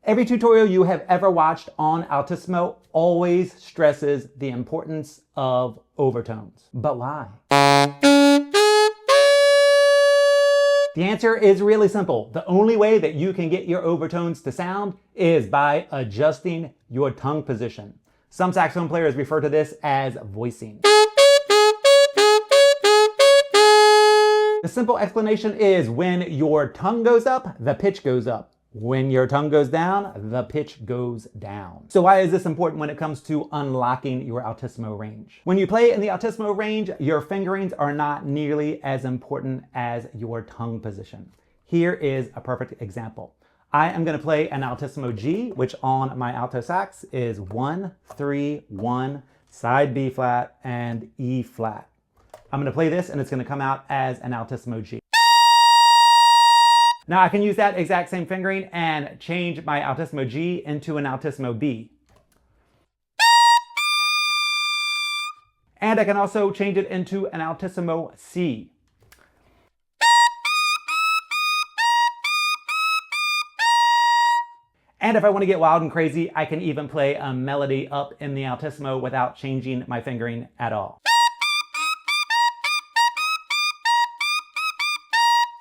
Every tutorial you have ever watched on Altissimo always stresses the importance of overtones. But why? The answer is really simple. The only way that you can get your overtones to sound is by adjusting your tongue position. Some saxophone players refer to this as voicing. The simple explanation is when your tongue goes up, the pitch goes up. When your tongue goes down, the pitch goes down. So why is this important when it comes to unlocking your Altissimo range? When you play in the Altissimo range, your fingerings are not nearly as important as your tongue position. Here is a perfect example. I am going to play an Altissimo G, which on my alto sax is 1, 3, 1, side B flat, and E flat. I'm going to play this and it's going to come out as an Altissimo G. Now I can use that exact same fingering and change my Altissimo G into an Altissimo B. And I can also change it into an Altissimo C. And if I want to get wild and crazy, I can even play a melody up in the Altissimo without changing my fingering at all.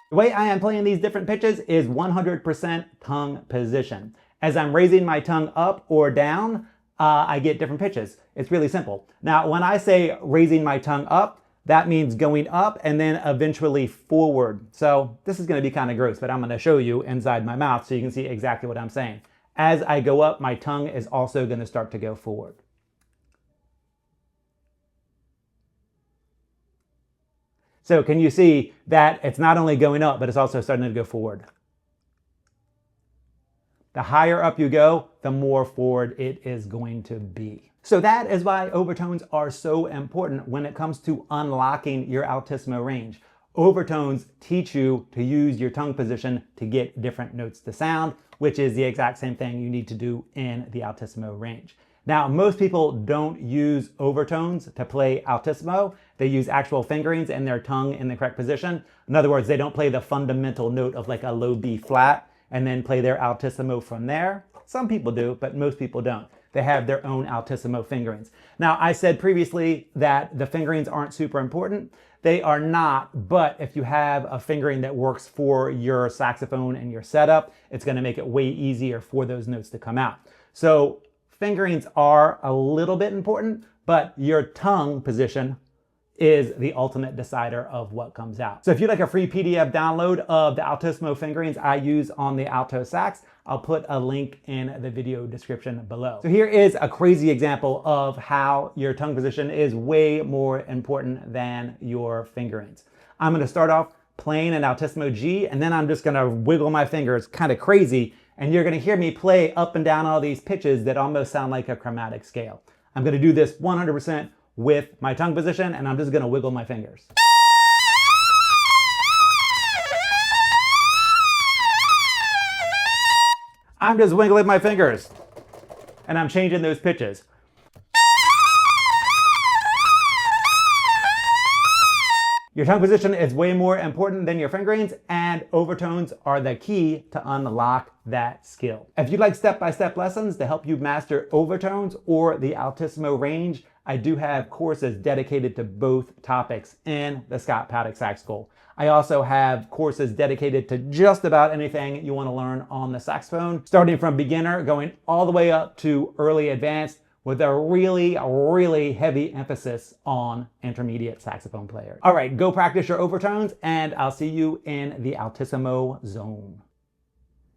The way I am playing these different pitches is 100% tongue position. As I'm raising my tongue up or down, I get different pitches. It's really simple. Now, when I say raising my tongue up, that means going up and then eventually forward. So this is going to be kind of gross, but I'm going to show you inside my mouth so you can see exactly what I'm saying. As I go up, my tongue is also going to start to go forward. So can you see that it's not only going up, but it's also starting to go forward? The higher up you go, the more forward it is going to be. So that is why overtones are so important when it comes to unlocking your Altissimo range. Overtones teach you to use your tongue position to get different notes to sound, which is the exact same thing you need to do in the Altissimo range. Now, most people don't use overtones to play Altissimo. They use actual fingerings and their tongue in the correct position. In other words, they don't play the fundamental note of like a low B flat and then play their Altissimo from there. Some people do, but most people don't. They have their own Altissimo fingerings. Now, I said previously that the fingerings aren't super important. They are not, but if you have a fingering that works for your saxophone and your setup, it's going to make it way easier for those notes to come out. So fingerings are a little bit important, but your tongue position is the ultimate decider of what comes out. So if you'd like a free PDF download of the Altissimo fingerings I use on the alto sax, I'll put a link in the video description below. So here is a crazy example of how your tongue position is way more important than your fingerings. I'm going to start off playing an Altissimo G, and then I'm just going to wiggle my fingers kind of crazy, and you're going to hear me play up and down all these pitches that almost sound like a chromatic scale. I'm going to do this 100% with my tongue position, and I'm just going to wiggle my fingers. I'm just wiggling my fingers, and I'm changing those pitches. Your tongue position is way more important than your fingerings, and overtones are the key to unlock that skill. If you'd like step-by-step lessons to help you master overtones or the Altissimo range, I do have courses dedicated to both topics in the Scott Paddock Sax School. I also have courses dedicated to just about anything you want to learn on the saxophone, starting from beginner, going all the way up to early advanced, with a really heavy emphasis on intermediate saxophone players. All right, go practice your overtones, and I'll see you in the Altissimo zone.